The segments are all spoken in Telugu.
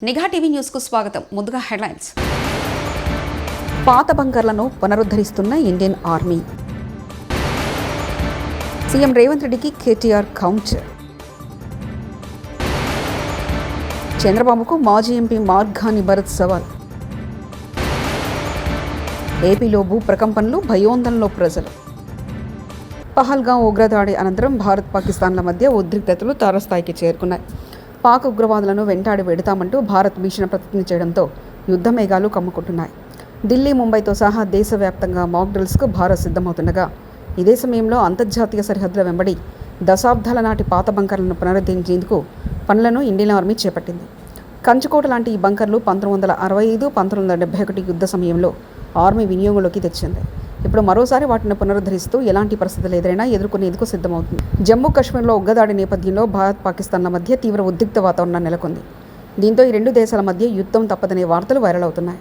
నిఘా టీవీ న్యూస్ కు స్వాగతం. ముందుగా హెడ్లైన్స్. పాత బంకర్లను పునరుద్ధరిస్తున్న ఇండియన్ ఆర్మీ. సీఎం రేవంత్ రెడ్డికి కేటీఆర్ కౌంటర్. చంద్రబాబుకు మాజీ ఎంపీ మార్గాని భరత్ సవాల్. ఏపీలో భూ ప్రకంపనలు, భయోందనలో ప్రజలు. పహల్గాం ఉగ్రదాడి అనంతరం భారత్ పాకిస్తాన్ల మధ్య ఉద్రిక్తతలు తారస్థాయికి చేరుకున్నాయి. పాక్ ఉగ్రవాదులను వెంటాడి వెడతామంటూ భారత్ భీషణ ప్రతిజ్ఞ చేయడంతో యుద్ధ మేఘాలు కమ్ముకుంటున్నాయి. ఢిల్లీ, ముంబైతో సహా దేశవ్యాప్తంగా మాక్ డ్రిల్స్కు భారత్ సిద్ధమవుతుండగా ఇదే సమయంలో అంతర్జాతీయ సరిహద్దుల వెంబడి దశాబ్దాల నాటి పాత బంకర్లను పునరుద్ధరించేందుకు పనులను ఇండియన్ ఆర్మీ చేపట్టింది. కంచుకోట లాంటి ఈ బంకర్లు 1965, 1971 యుద్ధ సమయంలో ఆర్మీ వినియోగంలోకి తెచ్చింది. ఇప్పుడు మరోసారి వాటిని పునరుద్ధరిస్తూ ఎలాంటి పరిస్థితులు ఎదురైనా ఎదుర్కొనేందుకు సిద్ధమవుతుంది. జమ్మూ కాశ్మీర్లో ఉగ్రదాడి నేపథ్యంలో భారత్, పాకిస్తాన్ల మధ్య తీవ్ర ఉద్రిక్త వాతావరణం నెలకొంది. దీంతో ఈ రెండు దేశాల మధ్య యుద్ధం తప్పదనే వార్తలు వైరల్ అవుతున్నాయి.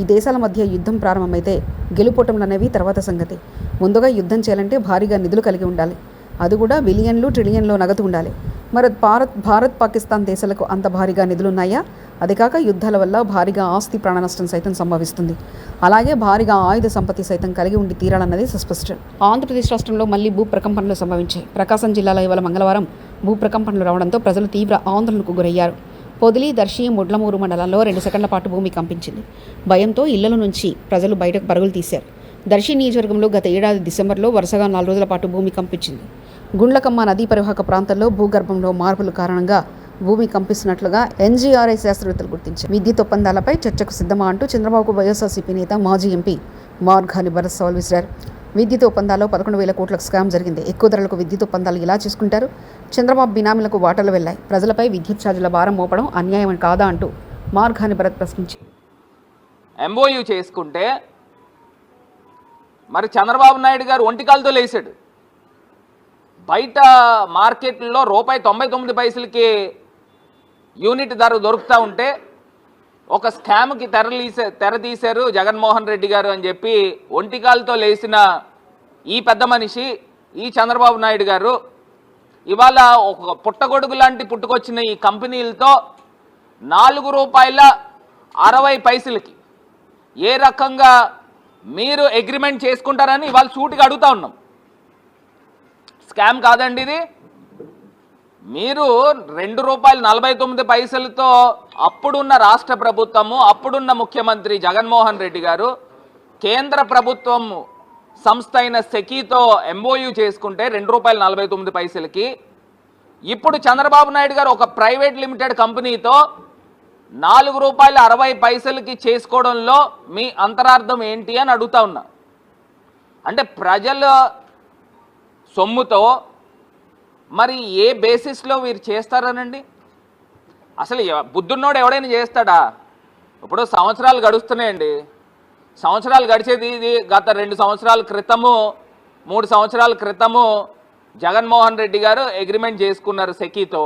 ఈ దేశాల మధ్య యుద్ధం ప్రారంభమైతే గెలుపోటములు అనేవి తర్వాత సంగతి. ముందుగా యుద్ధం చేయాలంటే భారీగా నిధులు కలిగి ఉండాలి. అది కూడా బిలియన్లు, ట్రిలియన్లో నగదు ఉండాలి. మరి భారత్, పాకిస్తాన్ దేశాలకు అంత భారీగా నిధులున్నాయా? అది కాక యుద్ధాల వల్ల భారీగా ఆస్తి, ప్రాణ నష్టం సైతం సంభవిస్తుంది. అలాగే భారీగా ఆయుధ సంపత్తి సైతం కలిగి ఉండి తీరాలన్నది సుస్పష్టం. ఆంధ్రప్రదేశ్ రాష్ట్రంలో మళ్లీ భూ ప్రకంపనలు సంభవించాయి. ప్రకాశం జిల్లాలో ఇవాళ మంగళవారం భూ ప్రకంపనలు రావడంతో ప్రజలు తీవ్ర ఆందోళనకు గురయ్యారు. పొదిలి, దర్శి, ముడ్లమూరు మండలాల్లో 2 సెకండ్ల పాటు భూమి కంపించింది. భయంతో ఇళ్ల నుంచి ప్రజలు బయటకు పరుగులు తీశారు. దర్శి నియోజకవర్గంలో గత ఏడాది డిసెంబర్లో వరుసగా 4 రోజుల పాటు భూమి కంపించింది. గుండ్లకమ్మ నదీ పరివాహక ప్రాంతాల్లో భూగర్భంలో మార్పుల కారణంగా భూమి కంపిస్తున్నట్లుగా ఎన్జీఆర్ఐ శాస్త్రవేత్తలు గుర్తించారు. విద్యుత్ ఒప్పందాలపై చర్చకు సిద్ధమా అంటూ చంద్రబాబుకు వైఎస్ఆర్సీపీ నేత, మాజీ ఎంపీ మార్గాని భరత్ సవాల్ విసిరారు. విద్యుత్ ఒప్పందాల్లో 11,000 కోట్లకు స్కామ్ జరిగింది. ఎక్కువ ధరలకు విద్యుత్ ఒప్పందాలు ఇలా చేసుకుంటారు. చంద్రబాబు బినామీలకు వాటాలు వెళ్లాయి. ప్రజలపై విద్యుత్ ఛార్జీల భారం మోపడం అన్యాయం కాదా అంటూ మార్గాని భరత్ ప్రశ్నించారు. ఎంఓయూ చేసుకుంటే మరి చంద్రబాబు నాయుడు గారు ఒంటికాలతో లేచాడు. బయట మార్కెట్లో ₹1.99 యూనిట్ ధర దొరుకుతూ ఉంటే ఒక స్కామ్కి తెర తీశారు జగన్మోహన్ రెడ్డి గారు అని చెప్పి ఒంటికాలతో లేచిన ఈ పెద్ద మనిషి, ఈ చంద్రబాబు నాయుడు గారు ఇవాళ ఒక పుట్టగొడుగు లాంటి పుట్టుకొచ్చిన ఈ కంపెనీలతో ₹4.60 ఏ రకంగా మీరు అగ్రిమెంట్ చేసుకుంటారని ఇవాళ సూటిగా అడుగుతా ఉన్నాం. స్కామ్ కాదండి ఇది. మీరు ₹2.49 అప్పుడున్న రాష్ట్ర ప్రభుత్వము, అప్పుడున్న ముఖ్యమంత్రి జగన్మోహన్ రెడ్డి గారు కేంద్ర ప్రభుత్వం సంస్థ అయిన సెకీతో ఎంఓయూ చేసుకుంటే ₹2.49 ఇప్పుడు చంద్రబాబు నాయుడు గారు ఒక ప్రైవేట్ లిమిటెడ్ కంపెనీతో ₹4.60 చేసుకోవడంలో మీ అంతరార్థం ఏంటి అని అడుగుతా ఉన్నా. అంటే ప్రజల సొమ్ముతో మరి ఏ బేసిస్లో వీరు చేస్తారనండి? అసలు బుద్ధున్నోడు ఎవడైనా చేస్తాడా? ఇప్పుడు సంవత్సరాలు గడుస్తున్నాయండి. సంవత్సరాలు గడిచేది ఇది గత 2 సంవత్సరాల క్రితము, 3 సంవత్సరాల క్రితము జగన్మోహన్ రెడ్డి గారు అగ్రిమెంట్ చేసుకున్నారు సెకీతో.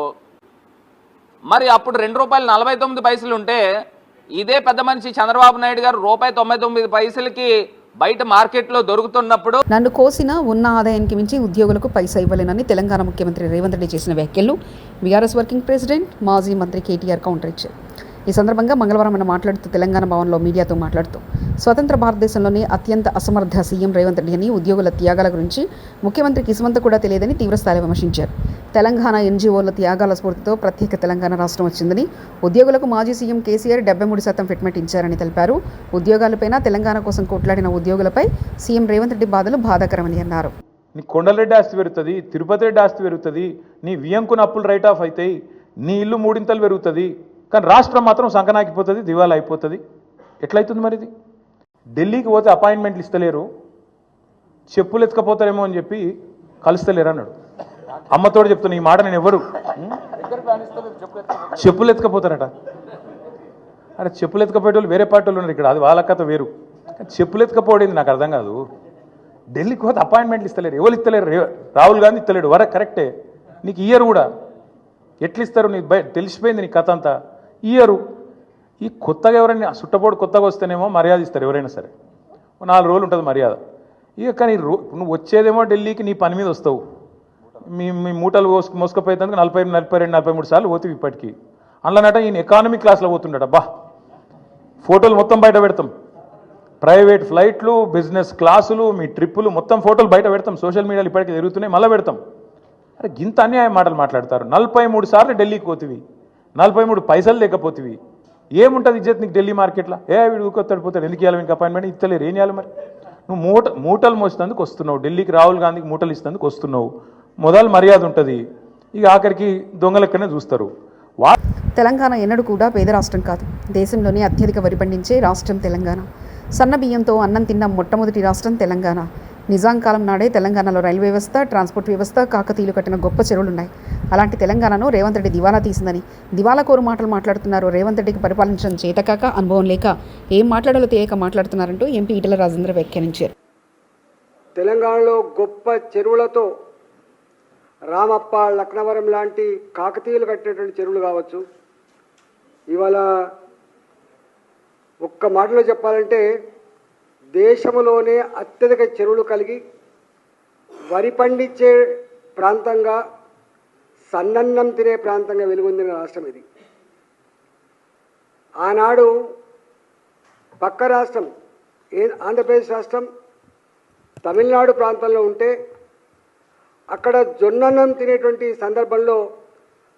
మరి అప్పుడు ₹2.49 ఉంటే ఇదే పెద్ద మనిషి చంద్రబాబు నాయుడు గారు ₹1.99 బయట మార్కెట్లో దొరుకుతున్నప్పుడు నన్ను కోసినా ఉన్న ఆదాయానికి మించి ఉద్యోగులకు పైసా ఇవ్వలేనని తెలంగాణ ముఖ్యమంత్రి రేవంత్ రెడ్డి చేసిన వ్యాఖ్యలు బీఆర్ఎస్ వర్కింగ్ ప్రెసిడెంట్, మాజీ మంత్రి కేటీఆర్ కౌంటర్ ఇచ్చారు. ఈ సందర్భంగా మంగళవారం ఆయన మాట్లాడుతూ తెలంగాణ భవన్లో మీడియాతో మాట్లాడుతూ స్వతంత్ర భారతదేశంలోనే అత్యంత అసమర్థ సీఎం రేవంత్ రెడ్డి అని, ఉద్యోగుల త్యాగాల గురించి ముఖ్యమంత్రికి ఇసుమంత కూడా తెలియదని తీవ్రస్థాయిలో విమర్శించారు. తెలంగాణ ఎన్జీఓల త్యాగాల స్ఫూర్తితో ప్రత్యేక తెలంగాణ రాష్ట్రం వచ్చిందని, ఉద్యోగులకు మాజీ సీఎం కేసీఆర్ 73% ఫిట్మెంట్ ఇచ్చారని తెలిపారు. ఉద్యోగాలపైన, తెలంగాణ కోసం కొట్లాడిన ఉద్యోగులపై సీఎం రేవంత్ రెడ్డి బాధలు బాధాకరమని అన్నారు. నీ కొండలరెడ్డి ఆస్తి పెరుగుతుంది, తిరుపతి రెడ్డి ఆస్తి పెరుగుతుంది, నీ వియంకున అప్పులు రైట్ ఆఫ్ అవుతాయి, నీ ఇల్లు 3 ఇంతలు పెరుగుతుంది, కానీ రాష్ట్రం మాత్రం సంకనాకిపోతుంది, దివాలా అయిపోతుంది. ఎట్లయితుంది మరి ఇది? ఢిల్లీకి పోతే అపాయింట్మెంట్లు ఇస్తలేరు, చెప్పులు ఎత్తుకపోతారేమో అని చెప్పి కలుస్తలేరు అన్నాడు. అమ్మతోడు చెప్తున్నా ఈ మాట, నేను ఎవరు చెప్పులు ఎత్తుకపోతారట. అరే చెప్పులు ఎత్తుకపోయేటోళ్ళు వేరే పార్టీ వాళ్ళు ఉన్నారు ఇక్కడ, అది వాళ్ళ కథ వేరు. చెప్పులు ఎత్తుకపోవడం నాకు అర్థం కాదు. ఢిల్లీకి పోతే అపాయింట్మెంట్లు ఇస్తలేరు, ఎవరు ఇస్తలేరు? రాహుల్ గాంధీ ఇస్తలేడు. కరెక్టే, నీకు ఇయ్యరు కూడా. ఎట్లు ఇస్తారు? నీకు తెలిసిపోయింది నీ కథ అంతా. ఇయ్యరు. ఈ కొత్తగా ఎవరైనా సుట్టపోడు కొత్తగా వస్తేనేమో మర్యాద ఇస్తారు ఎవరైనా సరే, 4 రోజులు ఉంటుంది మర్యాద. ఇక కానీ నువ్వు వచ్చేదేమో ఢిల్లీకి నీ పని మీద వస్తావు. మీ మూటలు మోసుకపోయేందుకు 42, 43 సార్లు పోతావు ఇప్పటికీ. అందులోనట ఈయన ఎకానమీ క్లాస్లో పోతుండట. బా ఫోటోలు మొత్తం బయట పెడతాం, ప్రైవేట్ ఫ్లైట్లు, బిజినెస్ క్లాసులు, మీ ట్రిప్పులు మొత్తం ఫోటోలు బయట పెడతాం. సోషల్ మీడియాలో ఇప్పటికీ తిరుగుతున్నాయి, మళ్ళీ పెడతాం. అరే గింత అన్యాయం మాటలు మాట్లాడతారు. 43 సార్లు ఢిల్లీకి పోతివి, 43 పైసలు లేకపోతివి, ఏముంటుంది ఇజ్జత్ నీకు ఢిల్లీ మార్కెట్లో? వీడు ఊకొత్తాడు పోతాడు, ఎందుకు ఇవ్వాలి మీకు అపాయింట్మెంట్? ఇస్తలేరు, ఏం చేయాలి మరి? నువ్వు మూటలు మోసేందుకు వస్తున్నావు, ఢిల్లీకి రాహుల్ గాంధీకి మూటలు ఇస్తేందుకు వస్తున్నావు, మొదలు మర్యాద ఉంటుంది, ఇక ఆఖరికి దొంగలెక్కనే చూస్తారు. తెలంగాణ ఎన్నడూ కూడా పేద రాష్ట్రం కాదు. దేశంలోనే అత్యధిక వరి పండించే రాష్ట్రం తెలంగాణ. సన్న బియ్యంతో అన్నం తిన్న మొట్టమొదటి రాష్ట్రం తెలంగాణ. నిజాం కాలం నాడే తెలంగాణలో రైల్వే వ్యవస్థ, ట్రాన్స్పోర్ట్ వ్యవస్థ, కాకతీయులు కట్టిన గొప్ప చెరువులున్నాయి. అలాంటి తెలంగాణను రేవంత్ రెడ్డి దివాలా తీసిందని దివాలాకోరు మాటలు మాట్లాడుతున్నారు. రేవంత్ రెడ్డికి పరిపాలించడం చేతకాక, అనుభవం లేక, ఏం మాట్లాడాలో తెలియక మాట్లాడుతున్నారంటూ ఎంపీ ఈటెల రాజేందర్ వ్యాఖ్యానించారు. తెలంగాణలో గొప్ప చెరువులతో రామప్ప, లక్నవరం లాంటి కాకతీయులు కట్టినటువంటి చెరువులు కావచ్చు. ఇవాళ ఒక్క మాటలో చెప్పాలంటే దేశంలోనే అత్యధిక చెరువులు కలిగి వరి పండించే ప్రాంతంగా, సన్నన్నం తినే ప్రాంతంగా వెలుగొందిన రాష్ట్రం ఇది. ఆనాడు పక్క రాష్ట్రం ఆంధ్రప్రదేశ్ రాష్ట్రం తమిళనాడు ప్రాంతంలో ఉంటే అక్కడ జొన్నన్నం తినేటువంటి సందర్భంలో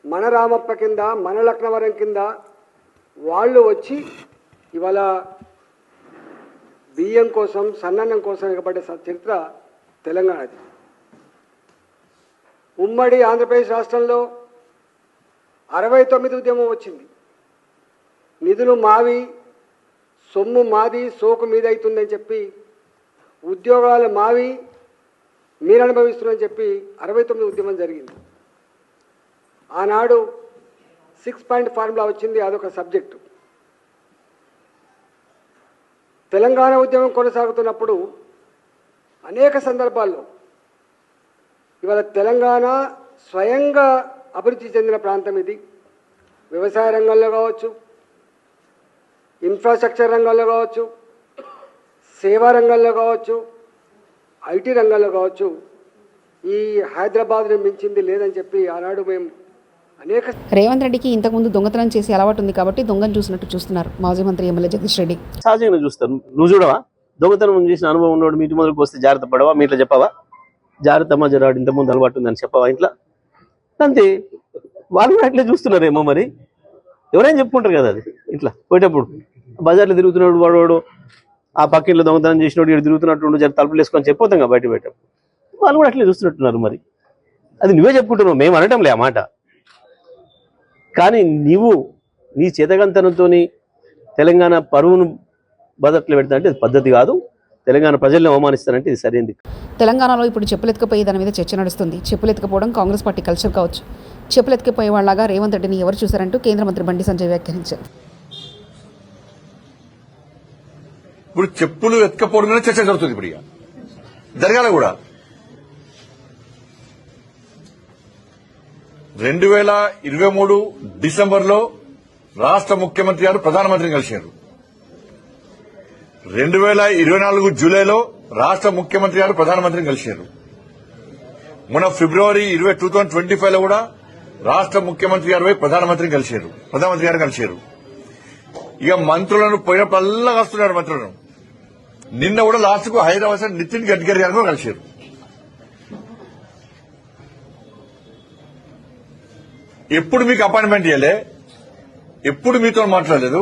మన రామప్ప కింద, మన లక్నవరం కింద వాళ్ళు వచ్చి ఇవాళ బియ్యం కోసం, సన్నన్నం కోసం ఎగబడ్డ చరిత్ర తెలంగాణది. ఉమ్మడి ఆంధ్రప్రదేశ్ రాష్ట్రంలో 69 ఉద్యమం వచ్చింది. నిధులు మావి, సొమ్ము మాది, సోకు మీద అవుతుందని చెప్పి, ఉద్యోగాలు మావి, మీరు అనుభవిస్తున్నారని చెప్పి 69 ఉద్యమం జరిగింది. ఆనాడు 6 పాయింట్ ఫార్ములా వచ్చింది, అదొక సబ్జెక్టు. తెలంగాణ ఉద్యమం కొనసాగుతున్నప్పుడు అనేక సందర్భాల్లో ఇవాళ తెలంగాణ స్వయంగా అభివృద్ధి చెందిన ప్రాంతం ఇది. వ్యవసాయ రంగంలో కావచ్చు, ఇన్ఫ్రాస్ట్రక్చర్ రంగంలో కావచ్చు, సేవా రంగంలో కావచ్చు, ఐటీ రంగంలో కావచ్చు, ఈ హైదరాబాద్ని మించింది లేదని చెప్పి ఆనాడు మేము అనేక. రేవంత్ రెడ్డికి ఇంతకుముందు దొంగతనం చేసే అలవాటు ఉంది కాబట్టి దొంగను చూసినట్టు చూస్తున్నారు మాజీ మంత్రి ఎమ్మెల్యే జగదీష్ రెడ్డి. సహజంగా చూస్తారు. నువ్వు చూడవా? దొంగతనం చేసిన అనుభవం ఉన్నవాడు మీ ఇంటి ముందుకు వస్తే జాగ్రత్త పడవా? మీ ఇంట్లో చెప్పవా జాగ్రత్త అమ్మా, జరాడు ఇంతకుముందు అలవాటు ఉందని చెప్పవా ఇంట్లో? అంతే, వాళ్ళు కూడా అట్లే చూస్తున్నారేమో మరి. ఎవరైనా చెప్పుకుంటారు కదా అది. ఇట్లా పోయేటప్పుడు బజార్లో తిరుగుతున్నాడు వాడు, ఆ పక్కింట్లో దొంగతనం చేసినోడు ఇక్కడ తిరుగుతున్నట్టు జర తలుపులు వేసుకొని చెప్పొద్దాం కదా బయట పెట్టాం. వాళ్ళు కూడా అట్లే చూస్తున్నట్టున్నారు మరి. అది నువ్వే చెప్పుకుంటున్నావు, మేము అనటంలే ఆ మాట. కానీ నీవు నీ చేతగంతనంతో తెలంగాణ పరువును బదట్లో పెడతానంటే ఇది పద్ధతి కాదు. తెలంగాణ ప్రజల్ని అవమానిస్తానంటే ఇది సరైనది. తెలంగాణలో ఇప్పుడు చెప్పులెత్తుకుపోయే దాని మీద చర్చ నడుస్తుంది. చెప్పులెత్తుకపోవడం కాంగ్రెస్ పార్టీ కల్చర్ కావచ్చు. చెప్పులెత్తుకుపోయే వాళ్ళగా రేవంత్ రెడ్డిని ఎవరు చూశారంటూ కేంద్ర మంత్రి బండి సంజయ్ వ్యాఖ్యానించారు. ఇప్పుడు చెప్పులు ఎత్తుకపోవడం మీద చర్చ జరుగుతుంది. ఇప్పుడు ఇక జరగాల కూడా. 2023 డిసెంబర్లో రాష్ట్ర ముఖ్యమంత్రి గారు ప్రధానమంత్రిని కలిశారు. 2024 జూలైలో రాష్ట్ర ముఖ్యమంత్రి గారు ప్రధానమంత్రిని కలిశారు. మొన్న ఫిబ్రవరి 2025లో కూడా రాష్ట్ర ముఖ్యమంత్రి గారు ప్రధానమంత్రి గారు కలిశారు. ఇక మంత్రులను పోయినప్పుడల్లా కలుస్తున్నారు మంత్రులను. నిన్న కూడా లాస్ట్ కు హైదరాబాద్ నితిన్ గడ్కరీ గారు కూడా కలిశారు. ఎప్పుడు మీకు అపాయింట్మెంట్ ఇవ్వలే, ఎప్పుడు మీతో మాట్లాడలేదు.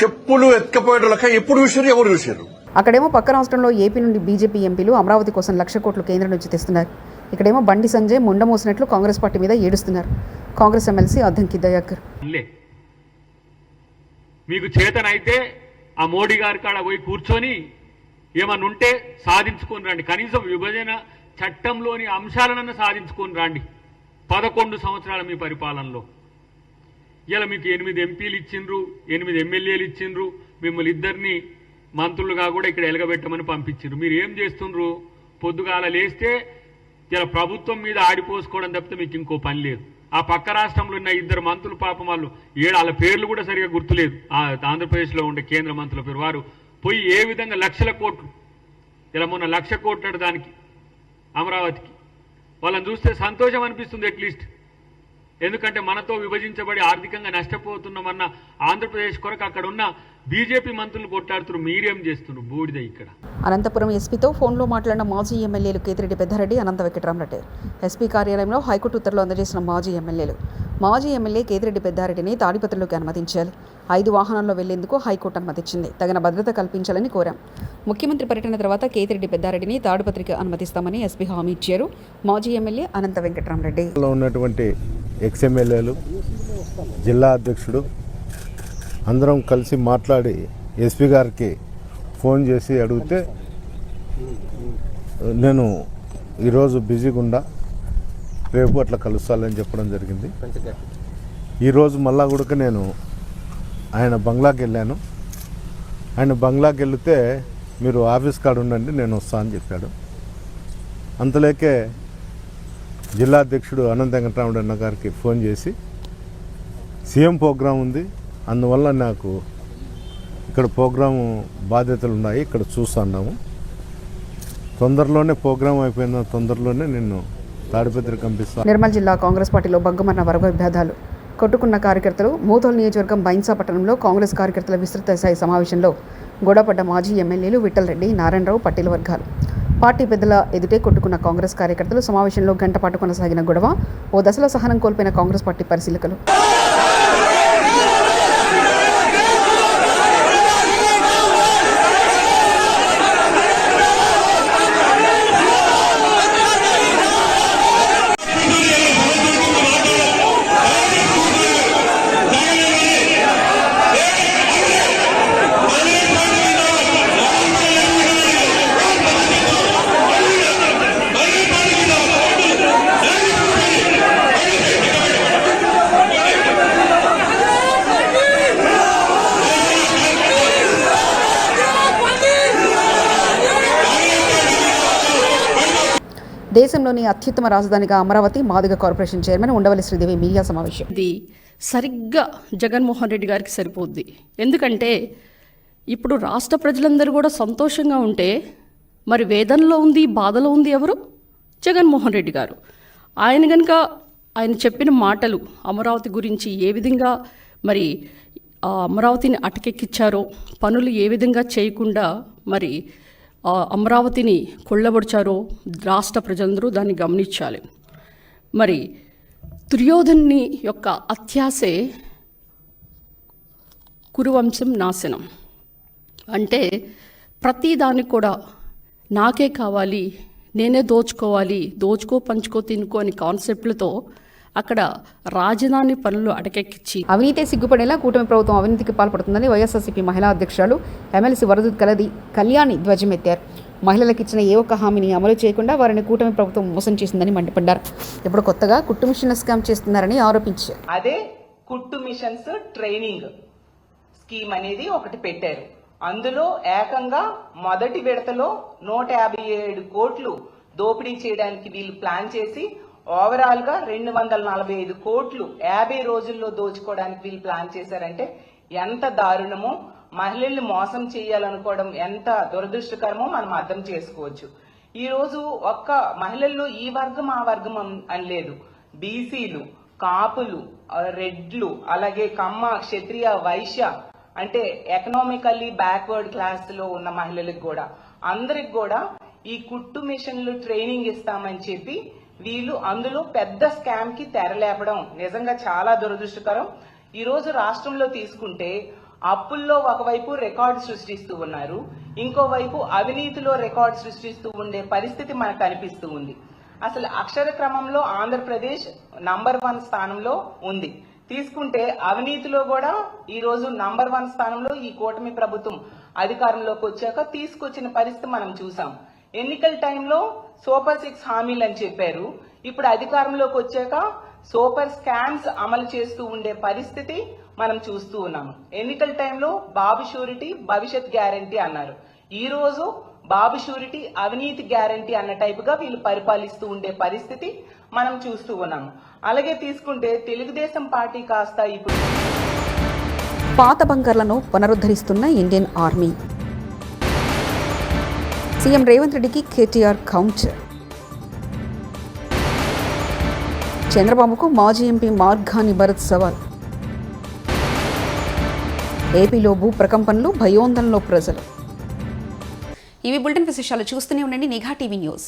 చెప్పులు ఎత్తుకపోయేటోళ్ళక ఎప్పుడు చూశారు, ఎవరు చూశారు? అక్కడేమో పక్క రాష్ట్రంలో ఏపీ నుండి బీజేపీ ఎంపీలు అమరావతి కోసం 1,00,000 కోట్లు కేంద్రం నుంచి తెస్తున్నారు. ఇక్కడేమో బండి సంజయ్ ముండమోసినట్లు కాంగ్రెస్ పార్టీ మీద ఏడుస్తున్నారు. కాంగ్రెస్ ఎమ్మెల్సీ అద్దంకి దయాకర్. మీకు చేతనైతే ఆ మోడీ గారి కాడ పోయి కూర్చొని ఏమన్నా ఉంటే సాధించుకొని రండి. కనీసం విభజన చట్టంలోని అంశాలనన్నా సాధించుకొని రండి. 11 సంవత్సరాల మీ పరిపాలనలో ఇలా మీకు 8 ఎంపీలు ఇచ్చిండ్రు, 8 ఎమ్మెల్యేలు ఇచ్చిండ్రు, మిమ్మల్ని ఇద్దరిని మంత్రులుగా కూడా ఇక్కడ ఎలగబెట్టమని పంపించిండ్రు. మీరు ఏం చేస్తుండ్రు? పొద్దుగాల లేస్తే ఇలా ప్రభుత్వం మీద ఆడిపోసుకోవడం తప్పితే మీకు ఇంకో పని లేదు. ఆ పక్క రాష్ట్రంలో ఉన్న 2 మంత్రులు పాపం వాళ్ళు వాళ్ళ పేర్లు కూడా సరిగా గుర్తులేదు. ఆంధ్రప్రదేశ్లో ఉండే కేంద్ర మంత్రుల పేరు. వారు పోయి ఏ విధంగా 1,00,000 కోట్లు, ఇలా మొన్న 1,00,000 కోట్లు దానికి అమరావతికి, వాళ్ళని చూస్తే సంతోషం అనిపిస్తుంది. అట్లీస్ట్ ఎందుకంటే మనతో విభజించబడి ఆర్థికంగా నష్టపోతున్నామన్న ఆంధ్రప్రదేశ్ కొరకు అక్కడ ఉన్న బీజేపీ మంత్రులు కొట్లాడుతున్నారు. మీరేం చేస్తున్నారు? బూడిద ఇక్కడ. అనంతపురం ఎస్పీతో ఫోన్లో మాట్లాడిన మాజీ ఎమ్మెల్యేలు కేతిరెడ్డి పెద్దారెడ్డి, అనంత వెంకటరామరెడ్డి. ఎస్పీ కార్యాలయంలో హైకోర్టు ఉత్తర్వులు అందజేసిన మాజీ ఎమ్మెల్యేలు. మాజీ ఎమ్మెల్యే కేతిరెడ్డి పెద్దారెడ్డిని తాడిపత్రిలోకి అనుమతించాలి. 5 వాహనాల్లో వెళ్లేందుకు హైకోర్టు అనుమతించింది. తగిన భద్రత కల్పించాలని కోరాం. ముఖ్యమంత్రి పర్యటన తర్వాత కేతిరెడ్డి పెద్దారెడ్డిని తాడిపత్రికి అనుమతిస్తామని ఎస్పీ హామీ ఇచ్చారు మాజీ ఎమ్మెల్యే అనంత వెంకటరామరెడ్డి. ఉన్నటువంటి ఎక్స్ఎమ్మెల్యేలు, జిల్లా అధ్యక్షుడు అందరం కలిసి మాట్లాడి ఎస్పీ గారికి ఫోన్ చేసి అడిగితే నేను ఈరోజు బిజీగా ఉండా, రేపు అట్లా కలుస్తాలని చెప్పడం జరిగింది. ఈరోజు మళ్ళా కూడా నేను ఆయన బంగ్లాకి వెళ్ళాను. ఆయన బంగ్లాకి వెళితే మీరు ఆఫీస్ కాడ ఉండండి, నేను వస్తా అని చెప్పాడు. అంతలేకే జిల్లా అధ్యక్షుడు అనంత వెంకటరామరెడ్డి అన్న గారికి ఫోన్ చేసి సీఎం ప్రోగ్రాం ఉంది, అందువల్ల నాకు ఇక్కడ ప్రోగ్రాము బాధ్యతలు ఉన్నాయి, ఇక్కడ చూస్తున్నాము, తొందరలోనే ప్రోగ్రాం అయిపోయిన తొందరలోనే నిన్ను తాడిపత్రికి పంపిస్తాను. నిర్మల్ జిల్లా కాంగ్రెస్ పార్టీలో బగ్గుమన్న వర్గ విభేదాలు కొట్టుకున్న కార్యకర్తలు. మూతోల్ నియోజకవర్గం బైన్సా పట్టణంలో కాంగ్రెస్ కార్యకర్తల విస్తృత స్థాయి సమావేశంలో గొడవపడ్డ మాజీ ఎమ్మెల్యేలు విఠల్ రెడ్డి, నారాయణరావు, పటేల్ వర్గాలు. పార్టీ పెద్దల ఎదుటే కొట్టుకున్న కాంగ్రెస్ కార్యకర్తలు. సమావేశంలో గంట పాటు కొనసాగిన గొడవ. ఓ దశలో సహనం కోల్పోయిన కాంగ్రెస్ పార్టీ పరిశీలకులు. దేశంలోని అత్యుత్తమ రాజధానిగా Amaravati. Madiga corporation chairman Undavalli Sridevi media సమావేశం. ఇది సరిగ్గా జగన్మోహన్ రెడ్డి గారికి సరిపోద్ది. ఎందుకంటే ఇప్పుడు రాష్ట్ర ప్రజలందరూ కూడా సంతోషంగా ఉంటే మరి వేదనలో ఉంది, బాధలో ఉంది ఎవరు? జగన్మోహన్ రెడ్డి గారు. ఆయన కనుక ఆయన చెప్పిన మాటలు అమరావతి గురించి ఏ విధంగా మరి అమరావతిని అటకెక్కిచ్చారో, పనులు ఏ విధంగా చేయకుండా మరి అమరావతిని కొల్లబొడిచారో రాష్ట్ర ప్రజలందరూ దాన్ని గమనించాలి. మరి దుర్యోధనుని యొక్క అత్యాసే కురువంశం నాశనం. అంటే ప్రతిదానికి కూడా నాకే కావాలి, నేనే దోచుకోవాలి, దోచుకో పంచుకో తినుకో అని కాన్సెప్ట్లతో అక్కడ రాజధాని పనులు అటకెక్కించి అవినీతి సిగ్గుపడేలా కూటమి ప్రభుత్వం అవినీతికి పాల్పడుతుందని వైఎస్ఆర్సీపీ మహిళా అధ్యక్షురాలు ఎమ్మెల్సీ వరదుత్ కళ్యాణి ధ్వజమెత్తారు. మహిళలకు ఇచ్చిన ఏ ఒక్క హామీని అమలు చేయకుండా వారిని కూటమి ప్రభుత్వం మోసం చేసిందని మండిపడ్డారు. ఇప్పుడు కొత్తగా కుట్టు మిషన్ల స్కామ్ చేస్తున్నారని ఆరోపించారు. అదే కుట్టు మిషన్స్ ట్రైనింగ్ స్కీమ్ అనేది ఒకటి పెట్టారు. అందులో ఏకంగా మొదటి విడతలో 157 కోట్లు దోపిడీ చేయడానికి వీళ్ళు ప్లాన్ చేసి ఓవరాల్ గా 245 కోట్లు 50 రోజుల్లో దోచుకోవడానికి వీళ్ళు ప్లాన్ చేశారంటే ఎంత దారుణమో, మహిళల్ని మోసం చేయాలనుకోవడం ఎంత దురదృష్టకరమో మనం అర్థం చేసుకోవచ్చు. ఈ రోజు ఒక్క మహిళల్లో ఈ వర్గం ఆ వర్గం అని లేదు. బీసీలు, కాపులు, రెడ్లు, అలాగే కమ్మ, క్షత్రియ, వైశ్య అంటే ఎకనామికల్లీ బ్యాక్వర్డ్ క్లాస్ లో ఉన్న మహిళలకు కూడా అందరికి కూడా ఈ కుట్టు మిషన్లు ట్రైనింగ్ ఇస్తామని చెప్పి వీళ్ళు అందులో పెద్ద స్కామ్ కి తెరలేపడం నిజంగా చాలా దురదృష్టకరం. ఈ రోజు రాష్ట్రంలో తీసుకుంటే అప్పుల్లో ఒకవైపు రికార్డు సృష్టిస్తూ ఉన్నారు, ఇంకోవైపు అవినీతిలో రికార్డు సృష్టిస్తూ ఉండే పరిస్థితి మనకు కనిపిస్తూ ఉంది. అసలు అక్షర క్రమంలో ఆంధ్రప్రదేశ్ నంబర్ 1 స్థానంలో ఉంది. తీసుకుంటే అవినీతిలో కూడా ఈ రోజు నంబర్ 1 స్థానంలో ఈ కూటమి ప్రభుత్వం అధికారంలోకి వచ్చాక తీసుకొచ్చిన పరిస్థితి మనం చూసాం. ఎన్నికల టైంలో సూపర్ 6 హామీలు అని చెప్పారు. ఇప్పుడు అధికారంలోకి వచ్చాక సూపర్ స్కామ్స్ అమలు చేస్తూ ఉండే పరిస్థితి మనం చూస్తూ ఉన్నాము. ఎన్నికల టైంలో బాబు షూరిటీ భవిష్యత్ గ్యారంటీ అన్నారు. ఈ రోజు బాబు షూరిటీ అవినీతి గ్యారంటీ అన్న టైపుగా వీళ్ళు పరిపాలిస్తూ ఉండే పరిస్థితి మనం చూస్తూ ఉన్నాము. అలాగే తీసుకుంటే తెలుగుదేశం పార్టీ కాస్త ఇప్పుడు పాత బంకర్లను పునరుద్ధరిస్తున్న ఇండియన్ ఆర్మీ. సీఎం రేవంత్ రెడ్డికి కేటీఆర్ కౌంటర్. చంద్రబాబుకు మాజీ ఎంపీ మార్గాని భరత్ సవాల్. ఏపీలో భూ ప్రకంపనలు, భయోందనలో ప్రజలు. ఇవి బులెటిన్ విశేషాలు. చూస్తూనే ఉండండి నిఘా టీవీ న్యూస్.